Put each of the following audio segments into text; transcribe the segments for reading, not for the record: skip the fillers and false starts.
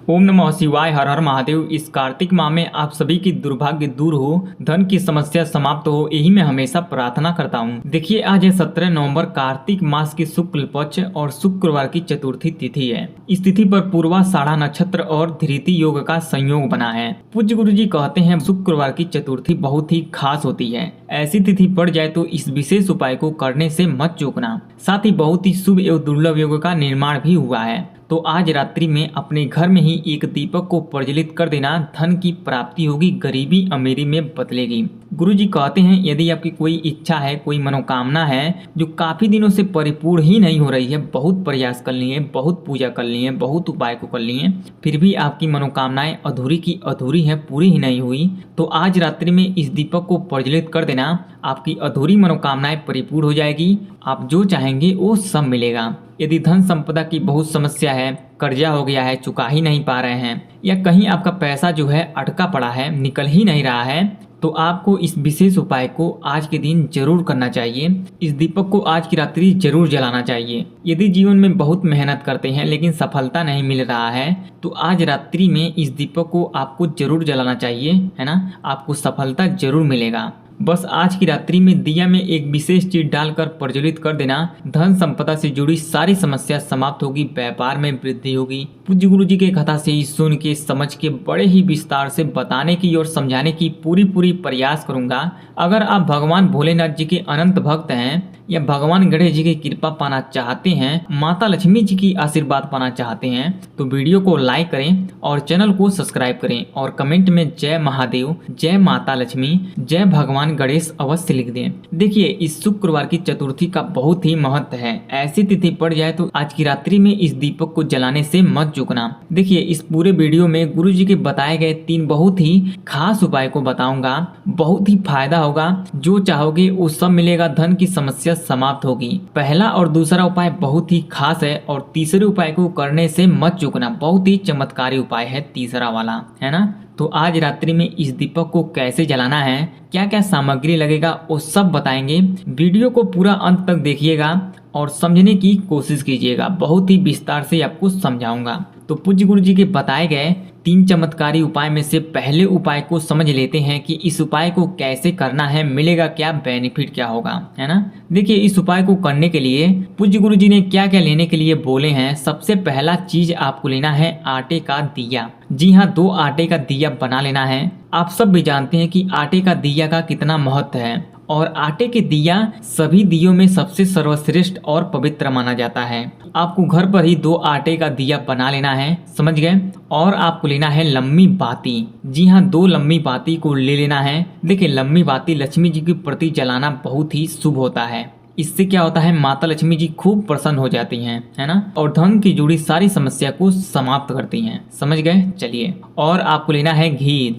ओम नमः शिवाय, हर हर महादेव। इस कार्तिक माह में आप सभी की दुर्भाग्य दूर हो, धन की समस्या समाप्त हो, यही मैं हमेशा प्रार्थना करता हूँ। देखिए, आज है 17 नवंबर, कार्तिक मास की शुक्ल पक्ष और शुक्रवार की चतुर्थी तिथि है। इस तिथि पर पूर्वाषाढ़ा नक्षत्र और धृति योग का संयोग बना है। पूज्य गुरु जी कहते हैं शुक्रवार की चतुर्थी बहुत ही खास होती है। ऐसी तिथि पड़ जाए तो इस विशेष उपाय को करने से मत चूकना। साथ ही बहुत ही शुभ एवं दुर्लभ योग का निर्माण भी हुआ है। तो आज रात्रि में अपने घर में ही एक दीपक को प्रज्वलित कर देना, धन की प्राप्ति होगी, गरीबी अमीरी में बदलेगी। गुरुजी कहते हैं यदि आपकी कोई इच्छा है, कोई मनोकामना है जो काफी दिनों से परिपूर्ण ही नहीं हो रही है, बहुत प्रयास कर लिए, बहुत पूजा कर लिए, बहुत उपाय को कर लिए, फिर भी आपकी मनोकामनाएं अधूरी की अधूरी है, पूरी ही नहीं हुई, तो आज रात्रि में इस दीपक को प्रज्वलित कर देना, आपकी अधूरी मनोकामनाएं परिपूर्ण हो जाएगी। आप जो चाहेंगे वो सब मिलेगा। यदि धन संपदा की बहुत समस्या है, कर्जा हो गया है, चुका ही नहीं पा रहे हैं, या कहीं आपका पैसा जो है अटका पड़ा है, निकल ही नहीं रहा है, तो आपको इस विशेष उपाय को आज के दिन जरूर करना चाहिए। इस दीपक को आज की रात्रि जरूर जलाना चाहिए। यदि जीवन में बहुत मेहनत करते हैं लेकिन सफलता नहीं मिल रहा है, तो आज रात्रि में इस दीपक को आपको जरूर जलाना चाहिए, है ना। आपको सफलता जरूर मिलेगा। बस आज की रात्रि में दिया में एक विशेष चीज डालकर प्रज्वलित कर देना, धन संपदा से जुड़ी सारी समस्या समाप्त होगी, व्यापार में वृद्धि होगी। पूज्य गुरु जी के कथा से ही सुन के समझ के बड़े ही विस्तार से बताने की और समझाने की पूरी प्रयास करूंगा। अगर आप भगवान भोलेनाथ जी के अनंत भक्त हैं या भगवान गणेश जी की कृपा पाना चाहते हैं, माता लक्ष्मी जी की आशीर्वाद पाना चाहते हैं, तो वीडियो को लाइक करें और चैनल को सब्सक्राइब करें और कमेंट में जय महादेव, जय माता लक्ष्मी, जय भगवान गणेश अवश्य लिख दें। देखिए, इस शुक्रवार की चतुर्थी का बहुत ही महत्व है। ऐसी तिथि पड़ जाए तो आज की रात्रि में इस दीपक को जलाने से मत चूकना। देखिए, इस पूरे वीडियो में गुरु जी के बताए गए 3 बहुत ही खास उपाय को बताऊंगा। बहुत ही फायदा होगा, जो चाहोगे वो सब मिलेगा, धन की समस्या समाप्त होगी। पहला और दूसरा उपाय बहुत ही खास है और तीसरे उपाय को करने से मत चूकना। बहुत ही चमत्कारी उपाय है तीसरा वाला, है ना। तो आज रात्रि में इस दीपक को कैसे जलाना है, क्या क्या सामग्री लगेगा, वो सब बताएंगे। वीडियो को पूरा अंत तक देखिएगा और समझने की कोशिश कीजिएगा। बहुत ही विस्तार से आपको समझाऊंगा। तो पूज्य गुरु जी के बताए गए 3 चमत्कारी उपाय में से पहले उपाय को समझ लेते हैं कि इस उपाय को कैसे करना है, मिलेगा क्या, बेनिफिट क्या होगा, है ना। देखिए, इस उपाय को करने के लिए पूज्य गुरु जी ने क्या क्या लेने के लिए बोले हैं। सबसे पहला चीज आपको लेना है आटे का दिया। जी हाँ, 2 आटे का दिया बना लेना है। आप सब भी जानते हैं कि आटे का दिया का कितना महत्व है और आटे के दिया सभी दियों में सबसे सर्वश्रेष्ठ और पवित्र माना जाता है। आपको घर पर ही 2 आटे का दिया बना लेना है, समझ गए। और आपको लेना है लम्बी बाती। जी हाँ, 2 लम्बी बाती को ले लेना है। देखिए, लम्बी बाती लक्ष्मी जी के प्रति जलाना बहुत ही शुभ होता है। इससे क्या होता है, माता लक्ष्मी जी खूब प्रसन्न हो जाती हैं, है ना, और धन की जुड़ी सारी समस्या को समाप्त करती हैं, समझ गए। चलिए, और आपको लेना है घी।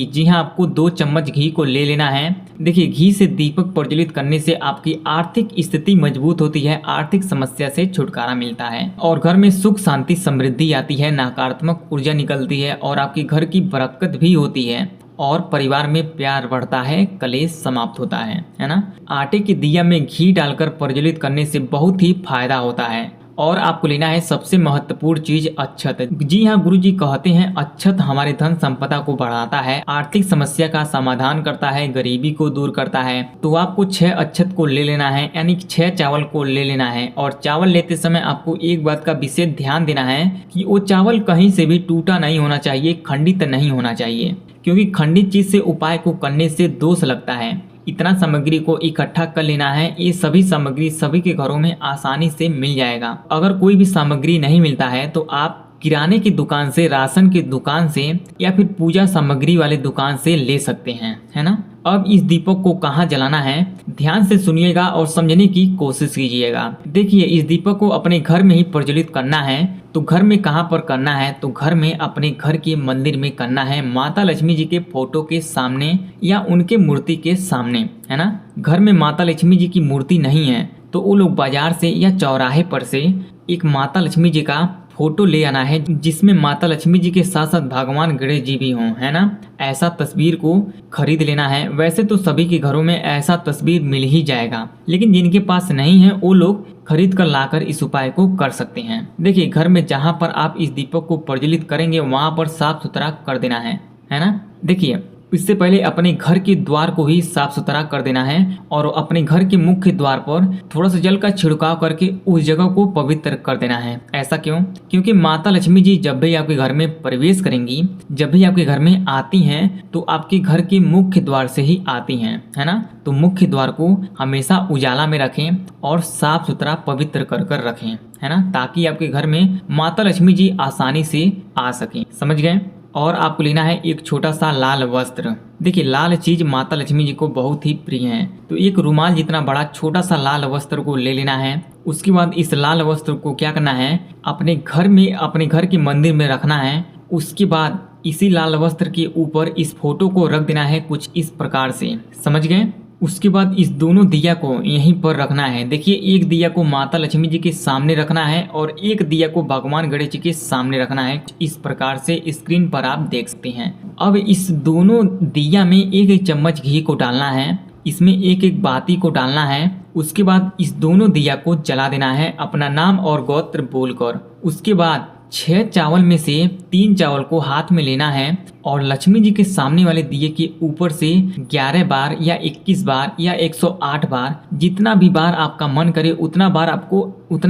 जी हाँ, आपको 2 चम्मच घी को ले लेना है। देखिए, घी से दीपक प्रज्वलित करने से आपकी आर्थिक स्थिति मजबूत होती है, आर्थिक समस्या से छुटकारा मिलता है और घर में सुख शांति समृद्धि आती है, नकारात्मक ऊर्जा निकलती है और आपकी घर की बरकत भी होती है और परिवार में प्यार बढ़ता है, कलेश समाप्त होता है ना। आटे के दिया में घी डालकर प्रज्वलित करने से बहुत ही फायदा होता है। और आपको लेना है सबसे महत्वपूर्ण चीज, अक्षत। जी हाँ, गुरु जी कहते हैं अक्षत हमारे धन संपदा को बढ़ाता है, आर्थिक समस्या का समाधान करता है, गरीबी को दूर करता है। तो आपको 6 अक्षत को ले लेना है, यानी 6 चावल को ले लेना है। और चावल लेते समय आपको एक बात का विशेष ध्यान देना है कि वो चावल कहीं से भी टूटा नहीं होना चाहिए, खंडित नहीं होना चाहिए, क्योंकि खंडित चीज से उपाय को करने से दोष लगता है। इतना सामग्री को इकट्ठा कर लेना है। ये सभी सामग्री सभी के घरों में आसानी से मिल जाएगा। अगर कोई भी सामग्री नहीं मिलता है तो आप किराने की दुकान से, राशन की दुकान से या फिर पूजा सामग्री वाले दुकान से ले सकते हैं, है ना। अब इस दीपक को कहाँ जलाना है, ध्यान से सुनिएगा और समझने की कोशिश कीजिएगा। देखिए, इस दीपक को अपने घर में ही प्रज्वलित करना है। तो घर में कहाँ पर करना है, तो घर में अपने घर के मंदिर में करना है, माता लक्ष्मी जी के फोटो के सामने या उनके मूर्ति के सामने, है ना। घर में माता लक्ष्मी जी की मूर्ति नहीं है तो वो लोग बाजार से या चौराहे पर से एक माता लक्ष्मी जी का फोटो ले आना है जिसमें माता लक्ष्मी जी के साथ साथ भगवान गणेश जी भी हों, है ना। ऐसा तस्वीर को खरीद लेना है। वैसे तो सभी के घरों में ऐसा तस्वीर मिल ही जाएगा, लेकिन जिनके पास नहीं है वो लोग खरीद कर लाकर इस उपाय को कर सकते हैं। देखिए, घर में जहाँ पर आप इस दीपक को प्रज्वलित करेंगे वहाँ पर साफ सुथरा कर देना है ना। देखिए, इससे पहले अपने घर के द्वार को ही साफ सुथरा कर देना है और अपने घर के मुख्य द्वार पर थोड़ा सा जल का छिड़काव करके उस जगह को पवित्र कर देना है। ऐसा क्यों? क्योंकि माता लक्ष्मी जी जब भी आपके घर में प्रवेश करेंगी, जब भी आपके घर में आती हैं, तो आपके घर के मुख्य द्वार से ही आती हैं, है ना। तो मुख्य द्वार को हमेशा उजाला में रखें और साफ सुथरा पवित्र कर कर रखें, है ना, ताकि आपके घर में माता लक्ष्मी जी आसानी से आ सकें। समझ गए? और आपको लेना है एक छोटा सा लाल वस्त्र। देखिए, लाल चीज माता लक्ष्मी जी को बहुत ही प्रिय है, तो एक रुमाल जितना बड़ा छोटा सा लाल वस्त्र को ले लेना है। उसके बाद इस लाल वस्त्र को क्या करना है, अपने घर में, अपने घर के मंदिर में रखना है। उसके बाद इसी लाल वस्त्र के ऊपर इस फोटो को रख देना है कुछ इस प्रकार से। समझ गए? उसके बाद इस दोनों दिया को यहीं पर रखना है। देखिए, एक दिया को माता लक्ष्मी जी के सामने रखना है और एक दिया को भगवान गणेश जी के सामने रखना है। इस प्रकार से स्क्रीन पर आप देख सकते हैं। अब इस दोनों दिया में एक एक चम्मच घी को डालना है, इसमें एक एक बाती को डालना है। उसके बाद इस दोनों दिया को जला देना है अपना नाम और गोत्र बोलकर। उसके बाद 6 चावल में से 3 चावल को हाथ में लेना है और लक्ष्मी जी के सामने वाले दिए के ऊपर से 11 बार या 21 बार या 108 बार, जितना भी बार आपका मन करे उतना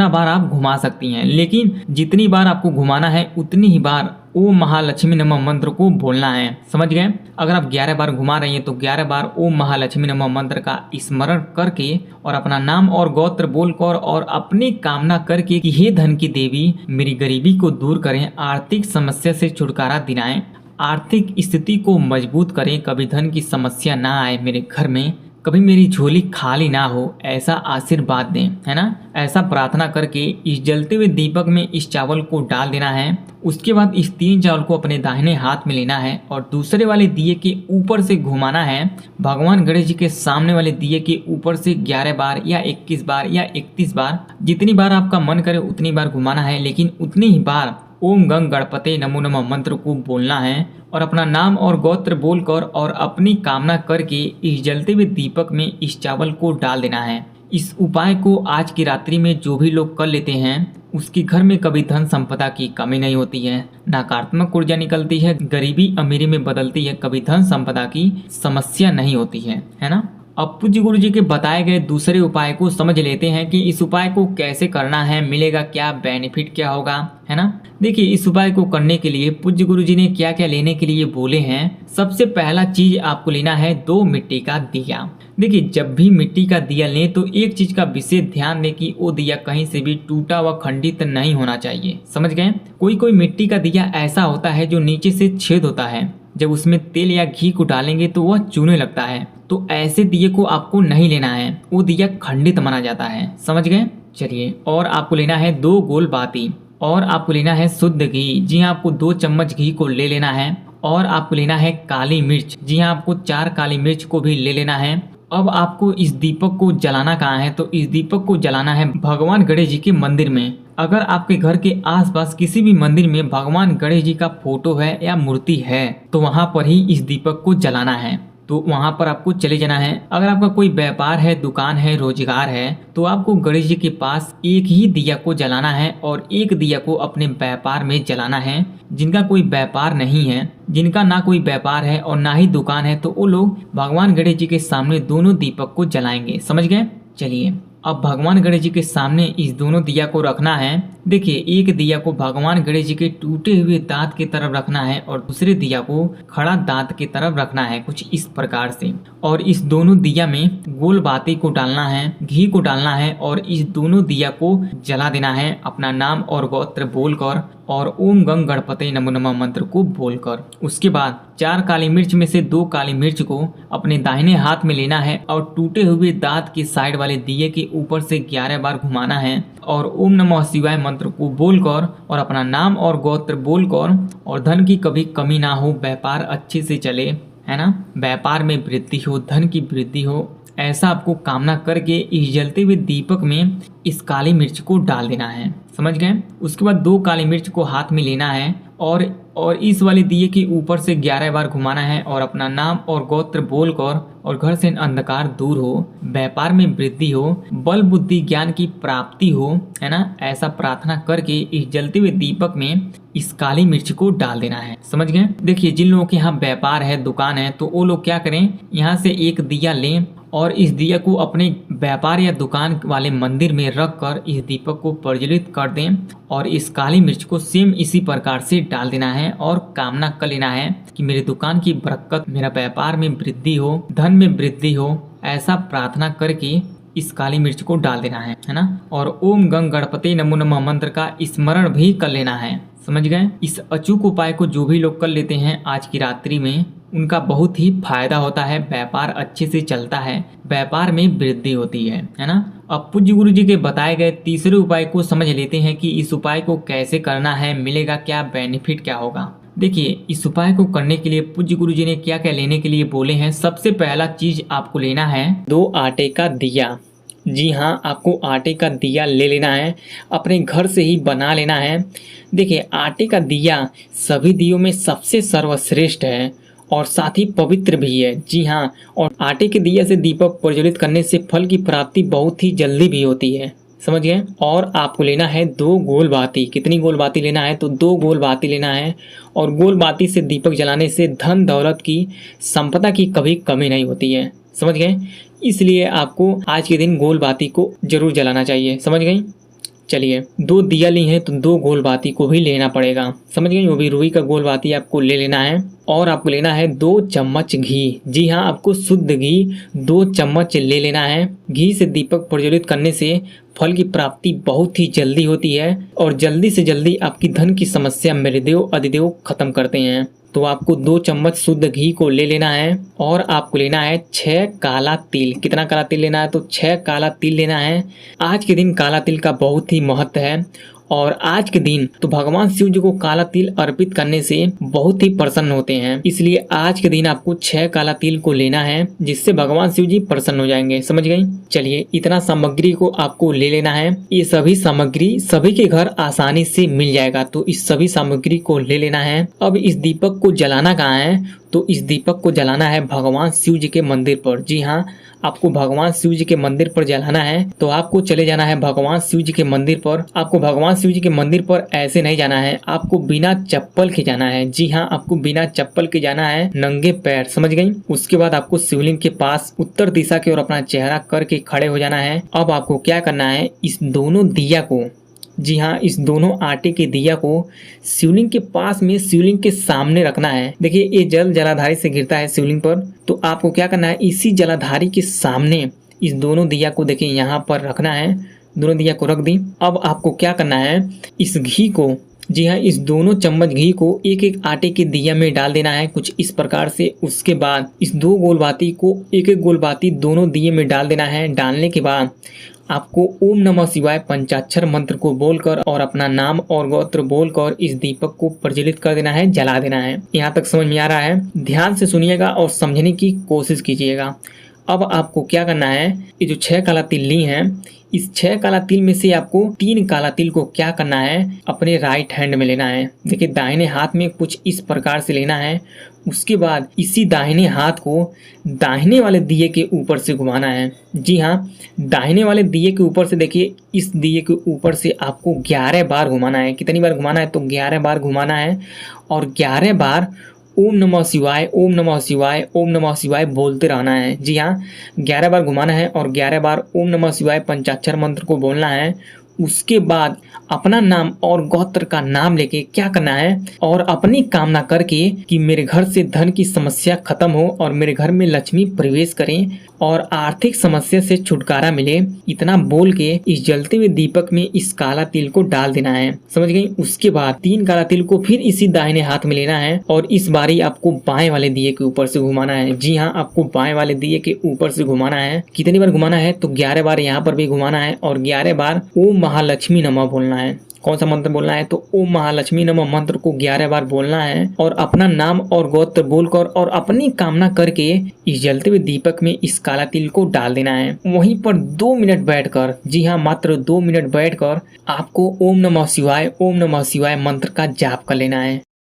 बार आप घुमा सकती हैं। लेकिन जितनी बार आपको घुमाना है उतनी ही बार ओम महालक्ष्मी नमः मंत्र को बोलना है। समझ गए? अगर आप 11 बार घुमा रही हैं तो 11 बार ओम महालक्ष्मी नमः मंत्र का स्मरण करके और अपना नाम और गोत्र बोलकर और अपनी कामना करके कि हे धन की देवी, मेरी गरीबी को दूर करें, आर्थिक समस्या से छुटकारा दिलाएं, आर्थिक स्थिति को मजबूत करें, कभी धन की समस्या ना आए मेरे घर में, कभी मेरी झोली खाली ना हो, ऐसा आशीर्वाद दें, है ना। ऐसा प्रार्थना करके इस जलते हुए दीपक में इस चावल को डाल देना है। उसके बाद इस 3 चावल को अपने दाहिने हाथ में लेना है और दूसरे वाले दिए के ऊपर से घुमाना है। भगवान गणेश जी के सामने वाले दिए के ऊपर से 11 बार या 21 बार या 31 बार, जितनी बार आपका मन करे उतनी बार घुमाना है, लेकिन उतनी ही बार ओम गंग गणपते नमो नमः मंत्र को बोलना है और अपना नाम और गोत्र बोलकर और अपनी कामना करके इस जलते हुए दीपक में इस चावल को डाल देना है। इस उपाय को आज की रात्रि में जो भी लोग कर लेते हैं उसके घर में कभी धन संपदा की कमी नहीं होती है, नकारात्मक ऊर्जा निकलती है, गरीबी अमीरी में बदलती है, कभी धन संपदा की समस्या नहीं होती है ना। अब पूज्य गुरु जी के बताए गए दूसरे उपाय को समझ लेते हैं कि इस उपाय को कैसे करना है, मिलेगा क्या, बेनिफिट क्या होगा, है ना। देखिए, इस उपाय को करने के लिए पूज्य गुरु जी ने क्या क्या लेने के लिए बोले हैं। सबसे पहला चीज आपको लेना है 2 मिट्टी का दिया। देखिए, जब भी मिट्टी का दिया लें तो एक चीज का विशेष ध्यान दें कि वो दिया कहीं से भी टूटा व खंडित नहीं होना चाहिए। समझ गए? कोई मिट्टी का दिया ऐसा होता है जो नीचे से छेद होता है, जब उसमें तेल या घी को डालेंगे तो वह चूने लगता है, तो ऐसे दिए को आपको नहीं लेना है, वो दिया खंडित माना जाता है। समझ गए? चलिए, और आपको लेना है 2 गोल बाती और आपको लेना है शुद्ध घी। जी हाँ, आपको 2 चम्मच घी को ले लेना है और आपको लेना है काली मिर्च। जी हाँ, आपको 4 काली मिर्च को भी ले लेना है। अब आपको इस दीपक को जलाना कहाँ है, तो इस दीपक को जलाना है भगवान गणेश जी के मंदिर में। अगर आपके घर के आसपास किसी भी मंदिर में भगवान गणेश जी का फोटो है या मूर्ति है तो वहां पर ही इस दीपक को जलाना है। तो वहां पर आपको चले जाना है। अगर आपका कोई व्यापार है, दुकान है, रोजगार है, तो आपको गणेश जी के पास एक ही दिया को जलाना है और एक दिया को अपने व्यापार में जलाना है। जिनका कोई व्यापार नहीं है, जिनका ना कोई व्यापार है और ना ही दुकान है, तो वो लोग भगवान गणेश जी के सामने दोनों दीपक को जलाएंगे। समझ गए? चलिए, अब भगवान गणेश जी के सामने इस दोनों दिया को रखना है। देखिए, एक दिया को भगवान गणेश जी के टूटे हुए दांत की तरफ रखना है और दूसरे दिया को खड़ा दांत की तरफ रखना है, कुछ इस प्रकार से। और इस दोनों दिया में गोल बाती को डालना है, घी को डालना है और इस दोनों दिया को जला देना है अपना नाम और गोत्र बोलकर और ओम गंग गणपते नमो नमः मंत्र को बोलकर। उसके बाद 4 काली मिर्च में से 2 काली मिर्च को अपने दाहिने हाथ में लेना है और टूटे हुए दांत के साइड वाले दिए के ऊपर से 11 बार घुमाना है और ओम नमः शिवाय मंत्र को बोलकर और अपना नाम और गोत्र बोलकर और धन की कभी कमी ना हो, व्यापार अच्छे से चले, है ना, व्यापार में वृद्धि हो, धन की वृद्धि हो, ऐसा आपको कामना करके इस जलते हुए दीपक में इस काली मिर्च को डाल देना है। समझ गए? उसके बाद 2 काली मिर्च को हाथ में लेना है और इस वाले दिए के ऊपर से 11 बार घुमाना है और अपना नाम और गोत्र बोलकर और घर से अंधकार दूर हो, व्यापार में वृद्धि हो, बल बुद्धि ज्ञान की प्राप्ति हो, है ना, ऐसा प्रार्थना करके इस जलते हुए दीपक में इस काली मिर्च को डाल देना है। समझ गए? देखिए, जिन लोगों के यहाँ व्यापार है, दुकान है, तो वो लोग क्या करें, यहाँ से एक दिया लें और इस दिया को अपने व्यापार या दुकान वाले मंदिर में रख कर इस दीपक को प्रज्वलित कर दें और इस काली मिर्च को सेम इसी प्रकार से डाल देना है और कामना कर लेना है कि मेरी दुकान की बरकत, मेरा व्यापार में वृद्धि हो, धन में वृद्धि हो, ऐसा प्रार्थना करके इस काली मिर्च को डाल देना है ना। और ओम गंग गणपति नमो नमः मंत्र का स्मरण भी कर लेना है। समझ गए? इस अचूक उपाय को जो भी लोग कर लेते हैं आज की रात्रि में, उनका बहुत ही फायदा होता है, व्यापार अच्छे से चलता है, व्यापार में वृद्धि होती है ना। अब पूज्य गुरु जी के बताए गए तीसरे उपाय को समझ लेते हैं कि इस उपाय को कैसे करना है, मिलेगा क्या, बेनिफिट क्या होगा। देखिए, इस उपाय को करने के लिए पूज्य गुरु जी ने क्या क्या लेने के लिए बोले हैं। सबसे पहला चीज आपको लेना है 2 आटे का दिया। जी हाँ, आपको आटे का दिया ले लेना है, अपने घर से ही बना लेना है। देखिए, आटे का दिया सभी दियों में सबसे सर्वश्रेष्ठ है और साथ ही पवित्र भी है। जी हाँ, और आटे के दिया से दीपक प्रज्वलित करने से फल की प्राप्ति बहुत ही जल्दी भी होती है। समझ गए? और आपको लेना है 2 गोल बाती। कितनी गोल बाती लेना है? तो 2 गोल बाती लेना है। और गोल बाती से दीपक जलाने से धन दौलत की, संपदा की कभी कमी नहीं होती है। समझ गए? इसलिए आपको आज के दिन गोल बाती को जरूर जलाना चाहिए। समझ गई? चलिए, 2 दिया ली हैं तो 2 गोल बाती को भी लेना पड़ेगा। समझ गई? वो भी रुई का गोल बाती आपको ले लेना है। और आपको लेना है 2 चम्मच घी। जी हाँ, आपको शुद्ध घी 2 चम्मच ले लेना है। घी से दीपक प्रज्वलित करने से फल की प्राप्ति बहुत ही जल्दी होती है और जल्दी से जल्दी आपकी धन की समस्या मेरुदेव अधिदेव खत्म करते हैं। तो आपको 2 चम्मच शुद्ध घी को ले लेना है। और आपको लेना है 6 काला तिल। कितना काला तिल लेना है? तो 6 काला तिल लेना है। आज के दिन काला तिल का बहुत ही महत्व है और आज के दिन तो भगवान शिव जी को काला तिल अर्पित करने से बहुत ही प्रसन्न होते हैं। इसलिए आज के दिन आपको 6 काला तिल को लेना है, जिससे भगवान शिव जी प्रसन्न हो जाएंगे। समझ गई? चलिए, इतना सामग्री को आपको ले लेना है। ये सभी सामग्री सभी के घर आसानी से मिल जाएगा, तो इस सभी सामग्री को ले लेना है। अब इस दीपक को जलाना कहाँ है? तो इस दीपक को जलाना है भगवान शिव जी के मंदिर पर। जी हाँ, आपको भगवान शिव जी के मंदिर पर जलाना है। तो आपको चले जाना है भगवान शिव जी के मंदिर पर। आपको भगवान शिव जी के मंदिर पर ऐसे नहीं जाना है, आपको बिना चप्पल के जाना है। जी हाँ, आपको बिना चप्पल के जाना है, नंगे पैर। समझ गई? उसके बाद आपको शिवलिंग के पास उत्तर दिशा की ओर अपना चेहरा करके खड़े हो जाना है। अब आपको क्या करना है, इस दोनों दिया को, जी हाँ, इस दोनों आटे के दिया को शिवलिंग के पास में, शिवलिंग के सामने रखना है। देखिए, ये जल जलाधारी से गिरता है शिवलिंग पर, तो आपको क्या करना है, इसी जलाधारी के सामने इस दोनों दिया को देखिए यहाँ पर रखना है। दोनों दिया को रख दी। अब आपको क्या करना है, इस घी को, जी हाँ, इस दोनों चम्मच घी को एक एक आटे के दिया में डाल देना है, कुछ इस प्रकार से। उसके बाद इस 2 गोल बाती को एक एक गोल बाती दोनों दिए में डाल देना है। डालने के बाद आपको ओम नमः शिवाय पंचाक्षर मंत्र को बोलकर और अपना नाम और गोत्र बोलकर इस दीपक को प्रज्वलित कर देना है, जला देना है। यहाँ तक समझ में आ रहा है? ध्यान से सुनिएगा और समझने की कोशिश कीजिएगा। अब आपको क्या करना है, ये जो 6 काला तिल ली हैं, इस 6 काला तिल में से आपको 3 काला तिल को क्या करना है, अपने राइट हैंड में लेना है। देखिए, दाहिने हाथ में कुछ इस प्रकार से लेना है। उसके बाद इसी दाहिने हाथ को दाहिने वाले दिए के ऊपर से घुमाना है। जी हाँ, दाहिने वाले दिए के ऊपर से, देखिए, इस दिए के ऊपर से आपको 11 बार घुमाना है। कितनी बार घुमाना है? तो 11 बार घुमाना है और 11 बार ओम नमः शिवाय, ओम नमः शिवाय, ओम नमः शिवाय बोलते रहना है। जी हाँ, 11 बार घुमाना है और 11 बार ओम नमः शिवाय पंचाक्षर मंत्र को बोलना है। उसके बाद अपना नाम और गोत्र का नाम लेके क्या करना है, और अपनी कामना करके कि मेरे घर से धन की समस्या खत्म हो और मेरे घर में लक्ष्मी प्रवेश करें और आर्थिक समस्या से छुटकारा मिले, इतना बोल के इस जलते हुए दीपक में इस काला तिल को डाल देना है। समझ गई? उसके बाद 3 काला तिल को फिर इसी दाहिने हाथ में लेना है और इस बारी आपको बाएं वाले दिए के ऊपर से घुमाना है। जी हाँ, आपको बाएं वाले दिए के ऊपर से घुमाना है। कितनी बार घुमाना है? तो 11 बार यहाँ पर भी घुमाना है और 11 बार ओम महालक्ष्मी नमः बोलना है। कौन सा मंत्र बोलना है, तो ओम महालक्ष्मी नमः मंत्र को 11 बार बोलना है और अपना नाम और गोत्र बोलकर और अपनी कामना करके इस जलते हुए दीपक में इस काला तिल को डाल देना है। वहीं पर 2 मिनट बैठकर, जी हाँ मात्र 2 मिनट बैठकर आपको ओम नमः शिवाय मंत्र का जाप कर लेना है।